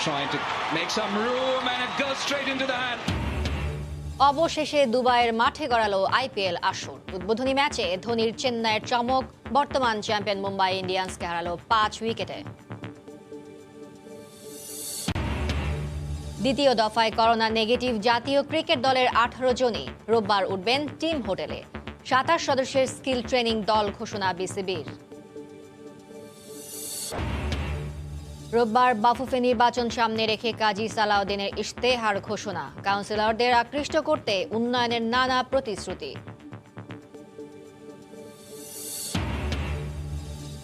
trying to make some room and it goes straight into the hand. অবশেষে দুবাইয়ের মাঠে গড়ালো IPL আসর। উদ্বোধনী ম্যাচে ধোনির চেন্নাইয়ের চমক বর্তমান চ্যাম্পিয়ন মুম্বাই ইন্ডিয়ান্সকে হারালো 5 উইকেটে। দ্বিতীয় দফায় করোনা নেগেটিভ জাতীয় ক্রিকেট দলের 18 জনই রোববার উঠবেন টিম হোটেলে। 27 সদস্যের স্কিল ট্রেনিং দল ঘোষণা বিসিবির। রোববার বাফুফে নির্বাচন সামনে রেখে কাজী সালাউদ্দিনের ইশতেহার ঘোষণা, কাউন্সিলরদের আকৃষ্ট করতে উন্নয়নের নানা প্রতিশ্রুতি।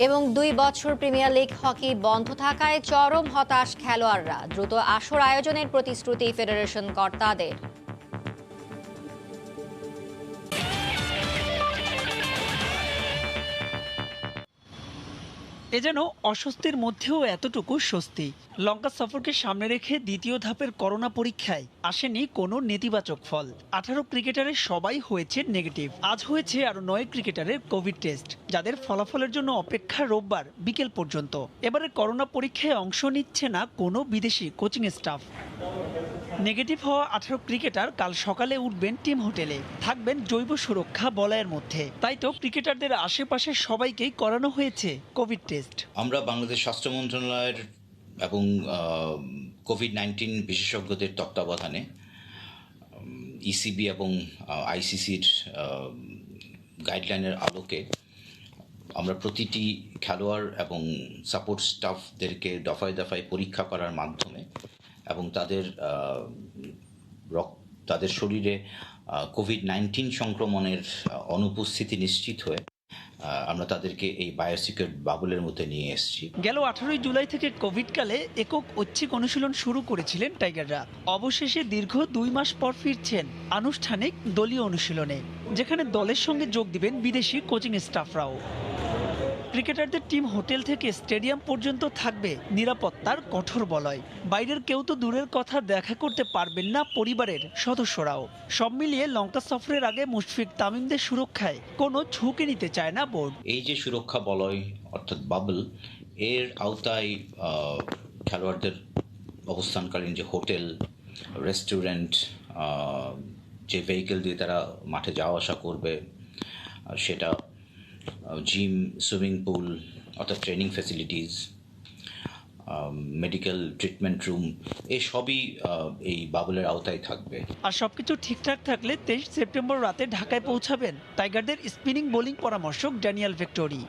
এবং 2 বছর প্রিমিয়ার লিগ হকি বন্ধ থাকায় চরম হতাশ খেলোয়াড়রা, দ্রুত আসর আয়োজনের প্রতিশ্রুতি ফেডারেশন কর্তাদের। এ যেন অস্বস্তির মধ্যেও এতটুকু স্বস্তি। লঙ্কা সফরকে সামনে রেখে দ্বিতীয় ধাপের করোনা পরীক্ষায় আসেনি কোনো নেতিবাচক ফল। 18 ক্রিকেটারের সবাই হয়েছে নেগেটিভ। আজ হয়েছে আরও 9 ক্রিকেটারের কোভিড টেস্ট, যাদের ফলাফলের জন্য অপেক্ষা রোববার বিকেল পর্যন্ত। এবারে করোনা পরীক্ষায় অংশ নিচ্ছে না কোনো বিদেশি কোচিং স্টাফ। নেগেটিভ হওয়া 18 ক্রিকেটার কাল সকালে উঠবেন টিম হোটেলে, থাকবেন জৈব সুরক্ষা বলয়ের মধ্যে। তাই তো ক্রিকেটারদের আশেপাশে সবাইকেই করানো হয়েছে কোভিড টেস্ট। আমরা বাংলাদেশ স্বাস্থ্য মন্ত্রণালয়ের এবং কোভিড-19 বিশেষজ্ঞদের তত্ত্বাবধানে ইসিবি এবং আইসিসির গাইডলাইনের আলোকে আমরা প্রতিটি খেলোয়াড় এবং সাপোর্ট স্টাফদেরকে দফায় দফায় পরীক্ষা করার মাধ্যমে এবং তাদের শরীরে কোভিড-19 সংক্রমণের অনুপস্থিতি নিশ্চিত হয়ে আমরা তাদেরকে এই বায়োসিকিউর বাবুলের মধ্যে নিয়ে এসেছি। গেল 18 জুলাই থেকে কোভিডকালে একক ঐচ্ছিক অনুশীলন শুরু করেছিলেন টাইগাররা। অবশেষে দীর্ঘ 2 মাস পর ফিরছেন আনুষ্ঠানিক দলীয় অনুশীলনে, যেখানে দলের সঙ্গে যোগ দিবেন বিদেশি কোচিং স্টাফরাও। ক্রিকেটারদের টিম হোটেল থেকে স্টেডিয়াম পর্যন্ত থাকবে নিরাপত্তার কঠোর বলয়। বাইরের কেউ তো দূরের কথা, দেখা করতে পারবেন না পরিবারের সদস্যরাও। সব মিলিয়ে লঙ্কা সফরের আগে মুশফিক তামিমদের সুরক্ষায় কোনো ঝুঁকি নিতে চায় না বোর্ড। এই যে সুরক্ষা বলয় অর্থাৎ বাবল, এর আওতায় খেলোয়াড়দের অবস্থানকালীন যে হোটেল, রেস্টুরেন্ট, যে ভেহিকেল দিয়ে তারা মাঠে যাওয়া আসা করবে, সেটা জিম, সুইমিং পুল অর্থাৎ training facilities, medical treatment room, এই সবই এই বাবলের আওতায় থাকবে। আর সবকিছু ঠিকঠাক থাকলে 23 সেপ্টেম্বর রাতে ঢাকায় পৌঁছাবেন টাইগারদের স্পিনিং বোলিং পরামর্শক ড্যানিয়েল ভিক্টোরি।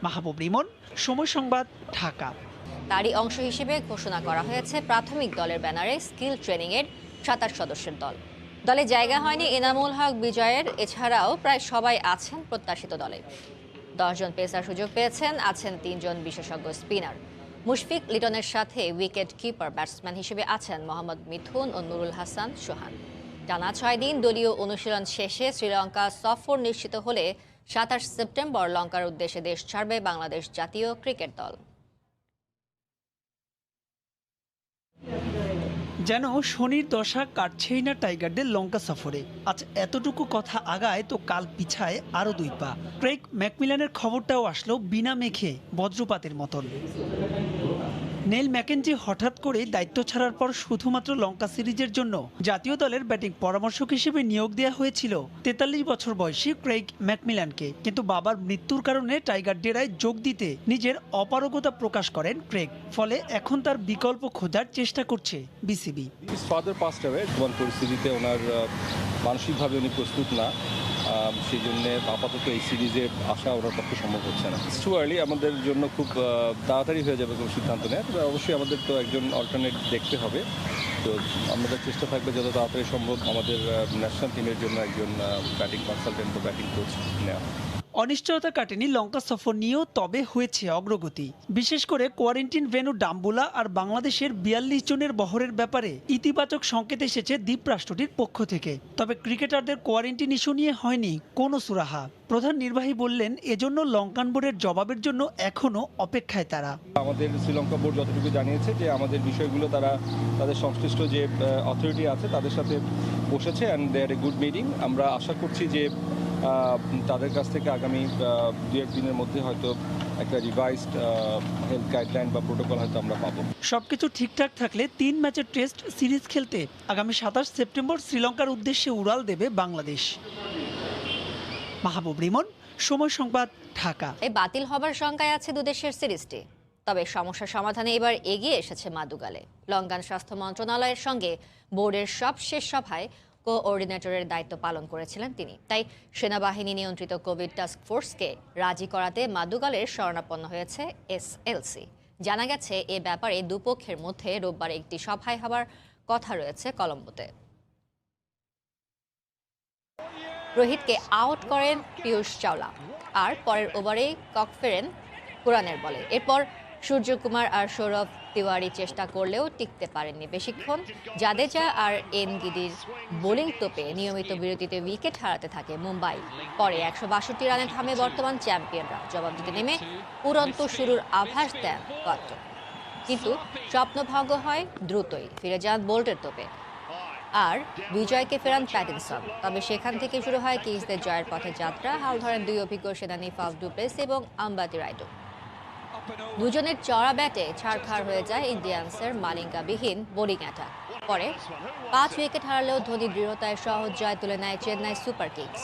মাহবুব রিমন, সময় সংবাদ, ঢাকা। তারই অংশ হিসেবে ঘোষণা করা হয়েছে প্রাথমিক দলের ব্যানারে স্কিল ট্রেনিংয়ের 27 সদস্যের দল। দলে জায়গা হয়নি এনামুল হক বিজয়ের, এছাড়াও প্রায় সবাই আছেন প্রত্যাশিত দলে। 10 জন পেসার সুযোগ পেয়েছেন, আছেন 3 জন বিশেষজ্ঞ স্পিনার। মুশফিক লিটনের সাথে উইকেট কিপার ব্যাটসম্যান হিসেবে আছেন মোহাম্মদ মিথুন ও নুরুল হাসান সোহান। টানা 6 দিন দলীয় অনুশীলন শেষে শ্রীলঙ্কা সফর নিশ্চিত হলে 27 সেপ্টেম্বর লঙ্কার উদ্দেশ্যে দেশ ছাড়বে বাংলাদেশ জাতীয় ক্রিকেট দল। যেন শনির দশা কাটছেই না টাইগারদের লঙ্কা সফরে। আজ এতটুকু কথা আগায় তো কাল পিছায় আরও 2 পা। ক্রেগ ম্যাকমিলানের খবরটাও আসলো বিনা মেঘে বজ্রপাতের মতন। নেইল ম্যাকেনজি হঠাৎ করে দায়িত্ব ছাড়ার পর শুধুমাত্র লঙ্কা সিরিজের জন্য জাতীয় দলের ব্যাটিং পরামর্শক হিসেবে নিয়োগ দেওয়া হয়েছিল 43 বছর বয়সী ক্রেগ ম্যাকমিলানকে। কিন্তু বাবার মৃত্যুর কারণে টাইগার ডেরায় যোগ দিতে নিজের অপারগতা প্রকাশ করেন ক্রেগ। ফলে এখন তার বিকল্প খোঁজার চেষ্টা করছে বিসিবি। ফাদার পাস্ট অ্যাওয়ে, বর্তমান পরিস্থিতিতে ওনার মানসিকভাবে উনি প্রস্তুত না, সেই জন্যে আপাতত এই সিরিজে আসা ওনার পক্ষে সম্ভব হচ্ছে না। টু আর্লি, আমাদের জন্য খুব তাড়াতাড়ি হয়ে যাবে কোনো সিদ্ধান্ত নেয়, তবে অবশ্যই আমাদের তো একজন অল্টারনেট দেখতে হবে। তো আমাদের চেষ্টা থাকবে যত তাড়াতাড়ি সম্ভব আমাদের ন্যাশনাল টিমের জন্য একজন ব্যাটিং কনসালটেন্ট বা ব্যাটিং কোচ নেওয়া। অনিশ্চয়তা কাটেনি লঙ্কা সফর নিয়েও, তবে হয়েছে অগ্রগতি। বিশেষ করে কোয়ারেন্টিন ভেন্যু ডাম্বুলা আর বাংলাদেশের 42 জনের বহরের ব্যাপারে ইতিবাচক সংকেত এসেছে দ্বীপরাষ্ট্রটির পক্ষ থেকে। তবে ক্রিকেটারদের কোয়ারেন্টিন ইস্যু নিয়ে হয়নি কোনো সুরাহা। প্রধান নির্বাহী বললেন, এজন্য লঙ্কান বোর্ডের জবাবের জন্য এখনও অপেক্ষায় তারা। আমাদের শ্রীলঙ্কা বোর্ড যতটুকু জানিয়েছে যে আমাদের বিষয়গুলো তারা তাদের সংশ্লিষ্ট যে অথরিটি আছে তাদের সাথে বসেছে and they are a good meeting. আমরা আশা করছি যে তাদের কাছ থেকে আগামী 2-1 দিনের মধ্যে হয়তো একটা রিভাইসড হেলথ গাইডলাইন বা প্রোটোকল হয়তো আমরা পাবো। সবকিছু ঠিকঠাক থাকলে 3 ম্যাচের টেস্ট সিরিজ খেলতে আগামী 27 সেপ্টেম্বর শ্রীলঙ্কার উদ্দেশ্যে উড়াল দেবে বাংলাদেশ। মাহবুব রিমন, সময় সংবাদ, ঢাকা। এই বাতিল হবার শঙ্কায় আছে দুদেশের সিরিজটি। তবে সমস্যা সমাধানে এবার এগিয়ে এসেছে মাদুগালে। লঙ্কান স্বাস্থ্য মন্ত্রণালয়ের সঙ্গে বোর্ডের সবশেষ সভায় কোঅর্ডিনেটরের দায়িত্ব পালন করেছিলেন তিনি। তাই সেনাবাহিনী নিয়ন্ত্রিত কোভিড টাস্ক ফোর্সকে রাজি করাতে মাদুগালের শরণাপন্ন হয়েছে এসএলসি। জানা গেছে এ ব্যাপারে দুপক্ষের মধ্যে রোববার একটি সভায় হবার কথা রয়েছে কলম্বোতে। রোহিতকে আউট করেন পীয়ূষ চাওলা, আর পরের ওভারেই কক ফেরেন কুরানের বলে। এরপর সূর্যকুমার আর সৌরভ তিওয়ারি চেষ্টা করলেও টিকতে পারেননি বেশিক্ষণ। জাদেজা আর এনগিডির বোলিং তোপে নিয়মিত বিরতিতে উইকেট হারাতে থাকে মুম্বাই। পরে 162 রানে থামে বর্তমান চ্যাম্পিয়নরা। জবাব দিতে নেমে উড়ন্ত শুরুর আভাস দেন ওয়াটন, কিন্তু স্বপ্নভঙ্গ হয় দ্রুতই। ফিরে যান বোল্টের তোপে আর বিজয়কে ফেরান প্যাটিনসন। তবে সেখান থেকে শুরু হয় কিংসদের জয়ের পথে যাত্রা। হাল ধরেন দুই অভিজ্ঞ সেনানী ফাফ ডু প্লেসিস এবং আম্বাতি রাইডো। দুজনের চড়া ব্যাটে ছাড়খাড় হয়ে যায় ইন্ডিয়ান্সের মালিঙ্গাবিহীন বোলিং অ্যাটাক। পরে 5 উইকেট হারালেও ধোনি দৃঢ়তায় সহজ জয় তুলে নেয় চেন্নাই সুপার কিংস।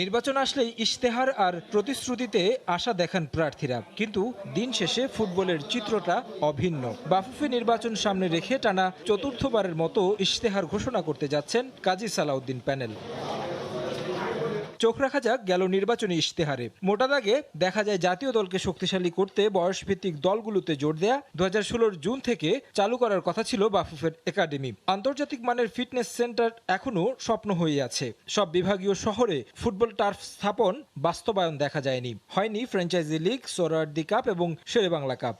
নির্বাচন আসলেই ইশতেহার আর প্রতিশ্রুতিতে আশা দেখান প্রার্থীরা, কিন্তু দিন শেষে ফুটবলের চিত্রটা অভিন্ন। বাফুফে নির্বাচন সামনে রেখে টানা চতুর্থবারের মতো ইশতেহার ঘোষণা করতে যাচ্ছেন কাজী সালাউদ্দিন প্যানেল। চোখ রাখা যাক গেল নির্বাচনী ইশতেহারে। মোটা দাগে দেখা যায় জাতীয় দলকে শক্তিশালী করতে বয়সভিত্তিক দলগুলোতে জোর দেয়া। 2016 জুন থেকে চালু করার কথা ছিল বাফুফের একাডেমি। আন্তর্জাতিক মানের ফিটনেস সেন্টার এখনো স্বপ্ন হয়ে আছে। সব বিভাগীয় শহরে ফুটবল টার্ফ স্থাপন বাস্তবায়ন দেখা যায়নি। হয়নি ফ্র্যাঞ্চাইজি লিগ, সোহরাওয়ার্দী কাপ এবং শেরেবাংলা কাপ।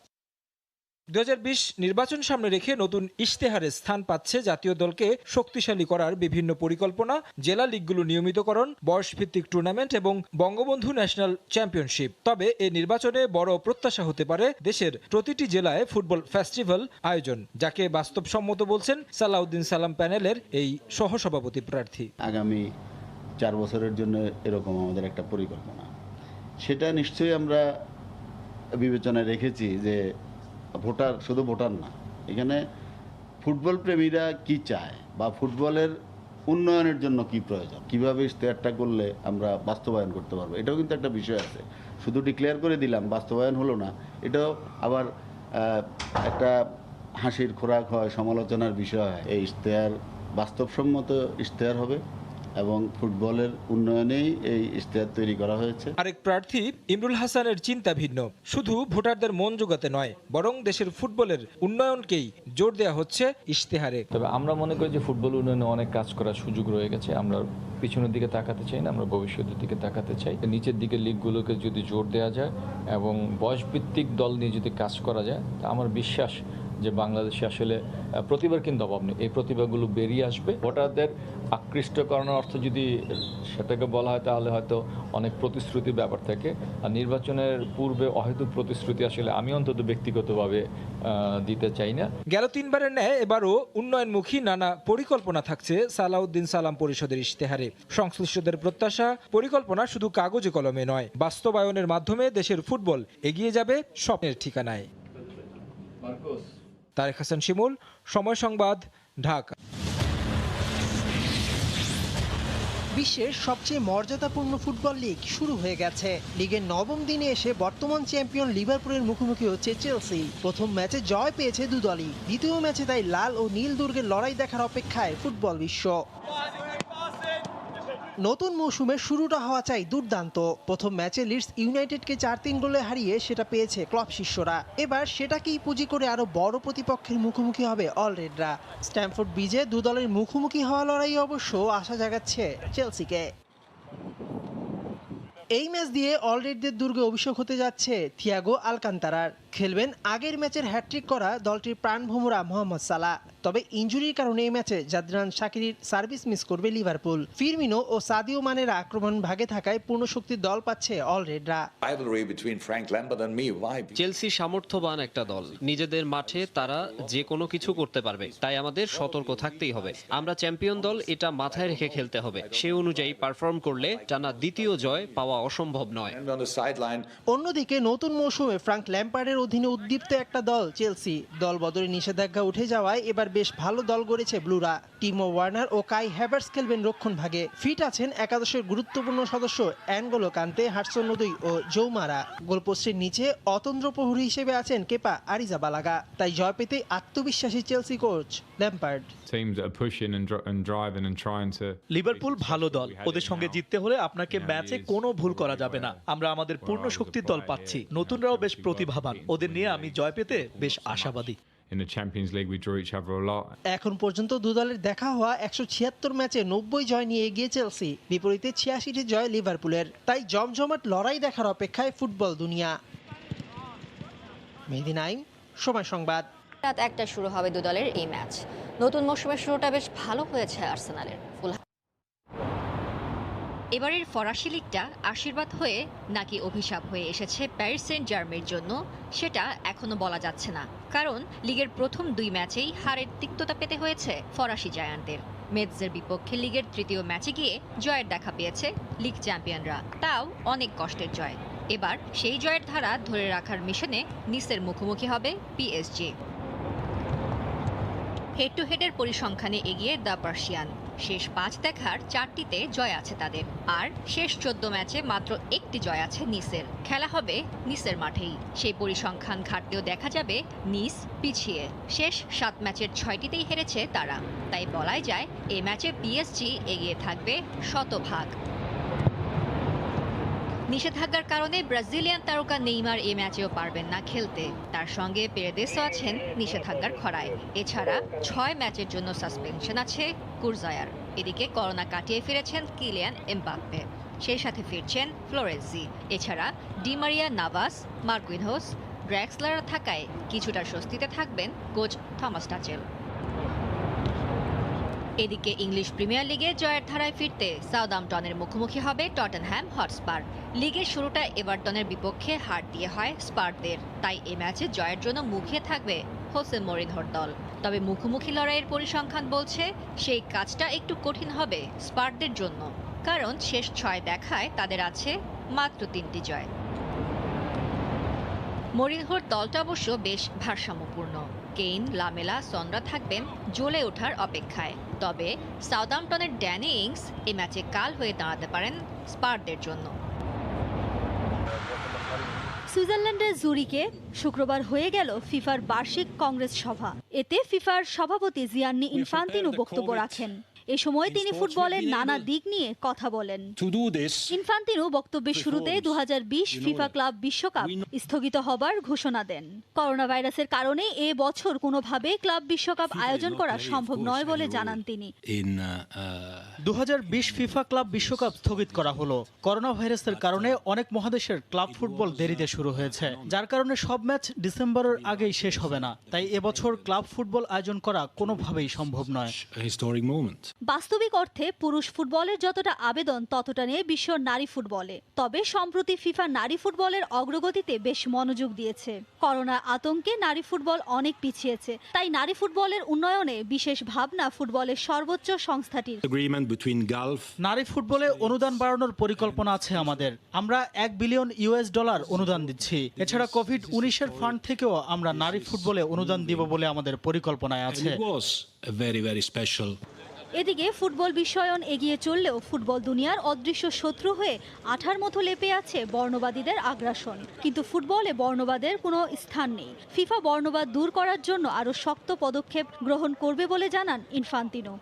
2020 নির্বাচন সামনে রেখে নতুন ইশতেহারে স্থান পাচ্ছে জাতীয় দলকে শক্তিশালী করার বিভিন্ন পরিকল্পনা, জেলা লিগগুলো নিয়মিতকরণ, বয়সভিত্তিক টুর্নামেন্ট এবং বঙ্গবন্ধু ন্যাশনাল চ্যাম্পিয়নশিপ। তবে এই নির্বাচনে বড় প্রত্যাশা হতে পারে দেশের প্রতিটি জেলায় ফুটবল ফেস্টিভ্যাল আয়োজন, যাকে বাস্তবসম্মত বলছেন সালাউদ্দিন সালাম প্যানেলের এই সহসভাপতি প্রার্থী। আগামী 4 বছরের জন্য এরকম আমাদের একটা পরিকল্পনা, সেটা নিশ্চয়ই আমরা বিবেচনায় রেখেছি যে ভোটার শুধু ভোটার না, এখানে ফুটবল প্রেমীরা কি চায় বা ফুটবলের উন্নয়নের জন্য কি প্রয়োজন, কিভাবে ইশতেহারটা করলে আমরা বাস্তবায়ন করতে পারবো, এটাও কিন্তু একটা বিষয় আছে। শুধু ডিক্লেয়ার করে দিলাম, বাস্তবায়ন হলো না, এটাও আবার একটা হাসির খোরাক হয়, সমালোচনার বিষয় হয়। এই ইশতেহার বাস্তবসম্মত ইশতেহার হবে এবং ফুটবলের উন্নয়নেই এই ইশতেহার তৈরি করা হয়েছে। আরেক প্রার্থী ইমরুল হাসানের চিন্তা ভিন্ন। শুধু ভোটারদের মন জোগাতে নয়, বরং দেশের ফুটবলের উন্নয়নকেই জোর দেওয়া হচ্ছে ইশতেহারে। তবে আমরা মনে করি যে ফুটবল উন্নয়নে অনেক কাজ করার সুযোগ রয়ে গেছে। আমরা পিছনের দিকে তাকাতে চাই না, আমরা ভবিষ্যতের দিকে তাকাতে চাই। নিচের দিকে লিগগুলোকে যদি জোর দেওয়া যায় এবং বয়সভিত্তিক দল নিয়ে যদি কাজ করা যায়, তা আমার বিশ্বাস যে বাংলাদেশে আসলে প্রতিভার কিন্তু অভাব নেই। এই প্রতিভাগুলো বেরিয়ে আসবে। ভোটারদের আকৃষ্ট করানোর অর্থ যদি সেটাকে বলা হয়, তাহলে হয়তো অনেক প্রতিশ্রুতির ব্যাপার থাকে। আর নির্বাচনের পূর্বে অহেতুক প্রতিশ্রুতি আসলে আমি অন্তত ব্যক্তিগতভাবে দিতে চাই না। গেল 3 বারের ন্যায় এবারও উন্নয়নমুখী নানা পরিকল্পনা থাকছে সালাউদ্দিন সালাম পরিষদের ইশতেহারে। সংশ্লিষ্টদের প্রত্যাশা, পরিকল্পনা শুধু কাগজে কলমে নয়, বাস্তবায়নের মাধ্যমে দেশের ফুটবল এগিয়ে যাবে স্বপ্নের ঠিকানায়। তারেক হাসান শিমুল, সময় সংবাদ, ঢাকা। বিশ্বের সবচেয়ে মর্যাদাপূর্ণ ফুটবল লিগ শুরু হয়ে গেছে। লিগের 9ম দিনে এসে বর্তমান চ্যাম্পিয়ন লিভারপুলের মুখোমুখি হচ্ছে চেলসি। প্রথম ম্যাচে জয় পেয়েছে দু দলই। দ্বিতীয় ম্যাচে তাই লাল ও নীল দুর্গের লড়াই দেখার অপেক্ষায় ফুটবল বিশ্ব। নতুন মৌসুমের শুরুটা হওয়া চাই দুর্দান্ত। প্রথম ম্যাচে লিডস ইউনাইটেডকে 4-3 গোলে হারিয়ে সেটা পেয়েছে ক্লাব শিষ্যরা। এবার সেটাকেই পুঁজি করে আরো বড় প্রতিপক্ষের মুখোমুখি হবে অলরেডরা। স্ট্যামফোর্ড ব্রিজে দু দলের মুখোমুখি হওয়া লড়াই অবশ্য আশা জাগাচ্ছে চেলসিকে। এই ম্যাচ দিয়ে অলরেডদের দুর্গে অভিষেক হতে যাচ্ছে থিয়াগো আলকান্তারার। খেলবেন আগের ম্যাচের হ্যাটট্রিক করা দলটির প্রাণভোমরা মোহাম্মদ সালাহ। তবে ইনজুরির কারণে এই ম্যাচে জাদরান শাকিরির সার্ভিস মিস করবে লিভারপুল। ফিরমিনো ও সাদিও মানের আক্রমণ ভাগে থাকায় পূর্ণ শক্তির দল পাচ্ছে অলরেডরা। চেলসি সামর্থ্যবান একটা দল, নিজেদের মাঠে তারা যে কোনো কিছু করতে পারবে, তাই আমাদের সতর্ক থাকতেই হবে। আমরা চ্যাম্পিয়ন দল, এটা মাথায় রেখে খেলতে হবে। সে অনুযায়ী পারফর্ম করলে টানা দ্বিতীয় জয় পাওয়া অসম্ভব নয়। অন্যদিকে নতুন মৌসুমে ফ্রাঙ্ক ল্যাম্পার্ডের অধীনে উদ্দীপ্ত একটা দল চেলসি। দল বদলে নিষেধাজ্ঞা উঠে যাওয়ায় এবার বেশ ভালো দল গড়েছে ব্লুরা। টিমো ওয়ার্নার ও কাই হ্যাভার্টস খেলবেন রক্ষণ ভাগে। ফিট আছেন একাদশের গুরুত্বপূর্ণ সদস্য অ্যানগোলো কান্তে, হাডসন ওদোই ও জৌমারা। গোলপোস্টের নিচে অতন্দ্র প্রহরী হিসেবে আছেন কেপা আরিজাবালাগা। তাই জয় পেতে আত্মবিশ্বাসী চেলসি কোচ ল্যাম্পার্ড। লিভারপুল ভালো দল, ওদের সঙ্গে জিততে হলে আপনাকে ম্যাচে কোনো ভুল করা যাবে না। আমরা আমাদের পূর্ণ শক্তির দল পাচ্ছি, নতুনরাও বেশ প্রতিভাবান। ওদের নিয়ে আমি জয় পেতে বেশ আশাবাদী। এখন পর্যন্ত দু দলের দেখা হওয়া 176 ম্যাচে 90 জয় নিয়ে এগিয়ে চেলসি, বিপরীতে 86টি জয় লিভারপুলের। তাই জমজমাট লড়াই দেখার অপেক্ষায় ফুটবল দুনিয়া। মেহেদী নাইম, সময় সংবাদ। রাত 1টায় শুরু হবে দু দলের এই ম্যাচ। নতুন মৌসুমের শুরুটা বেশ ভালো হয়েছে আর্সেনালের। এবারের ফরাসি লিগটা আশীর্বাদ হয়ে নাকি অভিশাপ হয়ে এসেছে প্যারিস সেন্ট জার্মের জন্য, সেটা এখনো বলা যাচ্ছে না। কারণ লিগের প্রথম 2 ম্যাচেই হারের তিক্ততা পেতে হয়েছে ফরাসি জায়ান্টদের। মেটজের বিপক্ষে লিগের তৃতীয় ম্যাচে গিয়ে জয়ের দেখা পেয়েছে লিগ চ্যাম্পিয়নরা, তাও অনেক কষ্টের জয়। এবার সেই জয়ের ধারা ধরে রাখার মিশনে নিসের মুখোমুখি হবে পিএসজি। হেড টু হেডের পরিসংখ্যানে এগিয়ে দ্য পার্সিয়ান। শেষ 5 দেখার 4টিতে জয় আছে তাদের, আর শেষ 14 ম্যাচে মাত্র 1টি জয় আছে নিসের। খেলা হবে নিসের মাঠেই। সেই পরিসংখ্যান ঘাটতেও দেখা যাবে নিস পিছিয়ে। শেষ 7 ম্যাচের 6টিতেই হেরেছে তারা। তাই বলাই যায় এই ম্যাচে পিএসজি এগিয়ে থাকবে শতভাগ। নিষেধাজ্ঞার কারণে ব্রাজিলিয়ান তারকা নেইমার এই ম্যাচেও পারবেন না খেলতে। তার সঙ্গে পেরেদেসও আছেন নিষেধাজ্ঞার খরায়। এছাড়া 6 ম্যাচের জন্য সাসপেনশন আছে কুরজায়ার। এদিকে করোনা কাটিয়ে ফিরেছেন কিলিয়ান এমবাপ্পে, সেই সাথে ফিরছেন ফ্লোরেন্সি। এছাড়া ডি মারিয়া, নাভাস, মার্কুইনহোস, ড্র্যাক্সলার থাকায় কিছুটা স্বস্তিতে থাকবেন কোচ থমাস টাচেল। এদিকে ইংলিশ প্রিমিয়ার লিগে জয়ের ধারায় ফিরতে সাউদাম্পটনের মুখোমুখি হবে টটেনহ্যাম হটস্পার। লিগের শুরুটা এভারটনের বিপক্ষে হার দিয়ে হয় স্পারদের, তাই এ ম্যাচে জয়ের জন্য মুখিয়ে থাকবে হোসে মরিনহোর দল। তবে মুখোমুখি লড়াইয়ের পরিসংখ্যান বলছে সেই কাজটা একটু কঠিন হবে স্পারদের জন্য, কারণ শেষ 6 দেখায় তাদের আছে মাত্র 3টি জয়। মরিনহোর দলটা অবশ্য বেশ ভারসাম্যপূর্ণ। কেইন, লামেলা, সন্ড্রা থাকবেন জ্বলে ওঠার অপেক্ষায়। তবে সাউদাম্পটনের ড্যানি ইংস এ ম্যাচে কাল হয়ে দাঁড়াতে পারেন স্পারদের জন্য। সুইজারল্যান্ডের জুরিকে শুক্রবার হয়ে গেল ফিফার বার্ষিক কংগ্রেস সভা। এতে ফিফার সভাপতি জিয়ান্নি ইনফান্তিনো বক্তব্য রাখেন। এ সময় তিনি ফুটবলের নানা দিক নিয়ে কথা বলেন। ইনফান্তিনো বক্তব্যের শুরুতে 2020 ফিফা ক্লাব বিশ্বকাপ স্থগিত হবার ঘোষণা দেন। করোনা ভাইরাসের কারণে এ বছর কোনোভাবে ক্লাব বিশ্বকাপ আয়োজন করা সম্ভব নয় বলে জানান তিনি। 2020 ফিফা ক্লাব বিশ্বকাপ স্থগিত করা হলো। করোনা ভাইরাসের কারণে অনেক মহাদেশের ক্লাব ফুটবল দেরিতে শুরু হয়েছে, যার কারণে সব ম্যাচ ডিসেম্বরের আগেই শেষ হবে না। তাই এবছর ক্লাব ফুটবল আয়োজন করা কোনোভাবেই সম্ভব নয়। বাস্তবিক অর্থে পুরুষ ফুটবলের যতটা আবেদন ততটা নেই বিশ্ব নারী ফুটবলে। তবে সম্প্রতি ফিফা নারী ফুটবলের অগ্রগতিতে বেশ মনোযোগ দিয়েছে। করোনার আতঙ্কে নারী ফুটবল অনেক পিছিয়েছে, তাই নারী ফুটবলের উন্নয়নে বিশেষ ভাবনা ফুটবলের সর্বোচ্চ সংস্থাটির। নারী ফুটবলে অনুদান বাড়ানোর পরিকল্পনা আছে আমাদের। আমরা $1 বিলিয়ন অনুদান দিচ্ছি। এছাড়া কোভিড-19 ফান্ড থেকেও আমরা নারী ফুটবলে অনুদান দিব বলে আমাদের পরিকল্পনায় আছে। এদিকে ফুটবল বিশ্বায়ন এগিয়ে চললেও ফুটবল দুনিয়ার অদৃশ্য শত্রু হয়ে আঠার মতো লেপে আছে বর্ণবাদীদের আগ্রাসন। কিন্তু ফুটবলে বর্ণবাদের কোনো স্থান নেই। ফিফা বর্ণবাদ দূর করার জন্য আরও শক্ত পদক্ষেপ গ্রহণ করবে বলে জানান ইনফান্তিনো।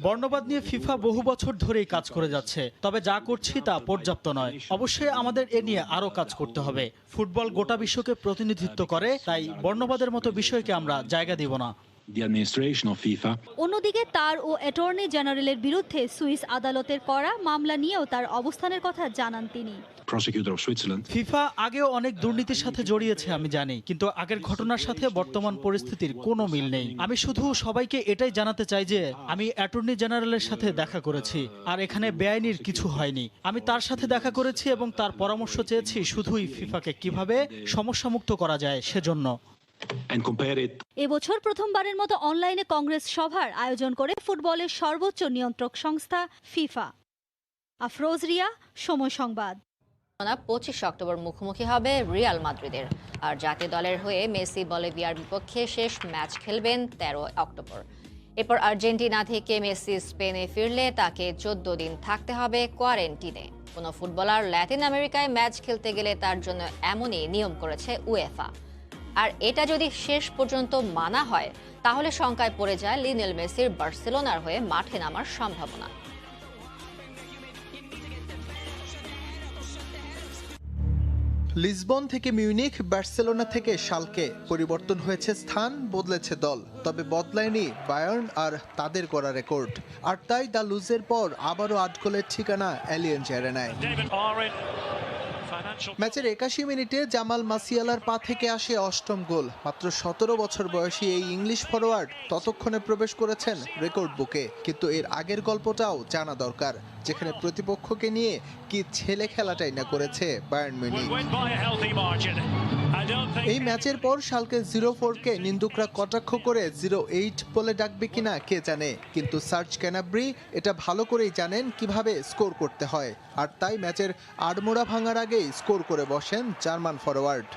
বর্ণবাদ নিয়ে ফিফা বহু বছর ধরেই কাজ করে যাচ্ছে, তবে যা করছি তা পর্যাপ্ত নয়। অবশ্যই আমাদের এ নিয়ে আরও কাজ করতে হবে। ফুটবল গোটা বিশ্বকে প্রতিনিধিত্ব করে, তাই বর্ণবাদের মতো বিষয়কে আমরা জায়গা দিব না। the administration of FIFA. অন্যদিকে তার ও অ্যাটর্নি জেনারেলের বিরুদ্ধে সুইস আদালতের করা মামলা নিয়েও তার অবস্থানের কথা জানান তিনি। Prosecutor of Switzerland. ফিফা আগেও অনেক দুর্নীতির সাথে জড়িয়েছে আমি জানি, কিন্তু আগের ঘটনার সাথে বর্তমান পরিস্থিতির কোনো মিল নেই। আমি শুধু সবাইকে এটাই জানাতে চাই যে আমি অ্যাটর্নি জেনারেলের সাথে দেখা করেছি, আর এখানে বেআইনির কিছু হয়নি। আমি তার সাথে দেখা করেছি এবং তার পরামর্শ চেয়েছি শুধুই ফিফাকে কিভাবে সমস্যামুক্ত করা যায় সেজন্য। এবছর প্রথমবারের মতো অনলাইনে কংগ্রেস সভার আয়োজন করে ফুটবলের সর্বোচ্চ নিয়ন্ত্রক সংস্থা ফিফা। আফরোজ রিয়া, সময় সংবাদ। 25 অক্টোবর মুখোমুখি হবে রিয়াল মাদ্রিদের, আর জাতীয় দলের হয়ে মেসি বলিভিয়ার বিপক্ষে শেষ ম্যাচ খেলবেন 13 অক্টোবর। এরপর আর্জেন্টিনা থেকে মেসি স্পেনে ফিরলে তাকে 14 দিন থাকতে হবে কোয়ারেন্টিনে। কোনো ফুটবলার ল্যাটিন আমেরিকায় ম্যাচ খেলতে গেলে তার জন্য এমনই নিয়ম করেছে উয়েফা। আর এটা যদি শেষ পর্যন্ত মানা হয় তাহলে শঙ্কায় পড়ে যায় লিওনেল মেসির বার্সেলোনার হয়ে মাঠে নামার সম্ভাবনা। লিসবন থেকে মিউনিখ, বার্সেলোনা থেকে শালকে পরিবর্তন হয়েছে স্থান, বদলেছে দল, তবে বদলায়নি বায়ার্ন আর তাদের করা রেকর্ড। আর তাই দ্য লুজের পর আবারও 8 গোলের ঠিকানা অ্যালিয়েঞ্জ অ্যারেনায়। ম্যাচের 81 মিনিটে জামাল মাসিয়ালার পা থেকে আসে 8ম গোল। মাত্র 17 বছর বয়সী এই ইংলিশ ফরোয়ার্ড ততক্ষণে প্রবেশ করেছেন রেকর্ড বুকে। কিন্তু এর আগের গল্পটাও জানা দরকার, যেখানে প্রতিপক্ষকে নিয়ে কি ছেলে খেলাটাই না করেছে বায়ার্ন মিউনিখ। এই ম্যাচের পর শালকে 04-কে নিন্দুকরা কটাক্ষ করে 08 বলে ডাকবে কিনা কে জানে, কিন্তু সার্জ ক্যানাব্রি এটা ভালো করেই জানেন কিভাবে স্কোর করতে হয়। আর তাই ম্যাচের আড়মোড়া ভাঙার আগেই স্কোর করে বসেন জার্মান ফরোয়ার্ড।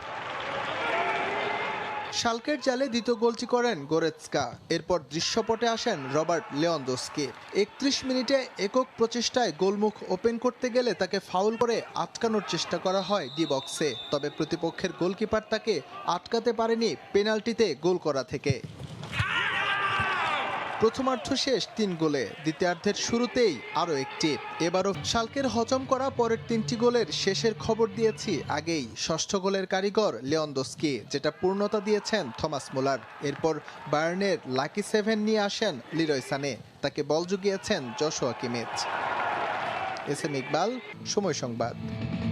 শালকের জালে দ্বিতীয় গোলটি করেন গোরেৎসকা। এরপর দৃশ্যপটে আসেন রবার্ট লেভানডস্কি। 31 মিনিটে একক প্রচেষ্টায় গোলমুখ ওপেন করতে গেলে তাকে ফাউল করে আটকানোর চেষ্টা করা হয় ডি বক্সে, তবে প্রতিপক্ষের গোলকিপার তাকে আটকাতে পারেনি পেনাল্টিতে গোল করা থেকে। প্রথমার্ধ শেষ 3 গোলে, দ্বিতীয়ার্ধের শুরুতেই আরও একটি। এবারও শালকের হজম করা পরের 3টি গোলের শেষের খবর দিয়েছি আগেই। 6ষ্ঠ গোলের কারিগর লেভানডস্কি, যেটা পূর্ণতা দিয়েছেন থমাস মুলার। এরপর বায়ার্নের লাকি 7 নিয়ে আসেন লিরয় সানে, তাকে বল জুগিয়েছেন Joshua Kimmich. S M Iqbal, Somoy সংবাদ।